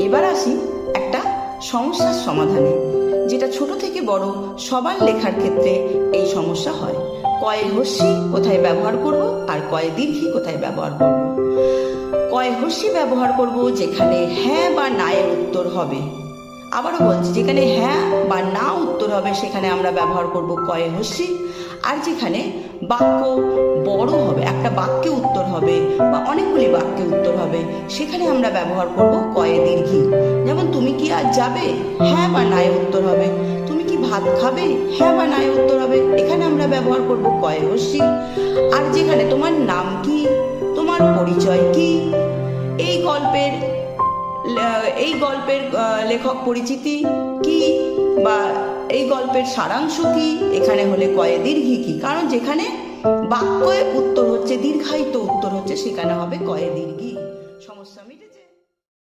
এবার আসি একটা সমস্যার সমাধানে, যেটা ছোট থেকে বড় সবার লেখার ক্ষেত্রে এই সমস্যা হয়। কয়ে হস্যি কোথায় ব্যবহার করব আর কয়ে দীর্ঘী কোথায় ব্যবহার করব। কয়ে হস্যি ব্যবহার করব যেখানে হ্যাঁ বা না এর উত্তর হবে। আবারও বলছি, যেখানে হ্যাঁ বা না উত্তর হবে সেখানে আমরা ব্যবহার করব কয়ে হস্যি। আর যেখানে বাক্য বড় হবে, একটা বাক্যে উত্তর হবে বা অনেকগুলি বাক্যে উত্তর হবে, সেখানে আমরা ব্যবহার করব কয়ে দীর্ঘী। যেমন তুমি কি আজ যাবে, হ্যাঁ বা না এর উত্তর হবে। তুমি কি ভাত খাবে, হ্যাঁ বা না এর উত্তর হবে, এখানে আমরা ব্যবহার করব কয়ে হস্যি। আর যেখানে তোমার নাম কি, তোমার পরিচয় কি, এই গল্পের লেখক পরিচিতি কি বা এই গল্পের সারাংশ কি, এখানে হলে কয়ে দীর্ঘী কি। কারণ যেখানে বাক্যে উত্তর হচ্ছে, দীর্ঘায়িত উত্তর হচ্ছে, সেখানে হবে কয়ে দীর্ঘী।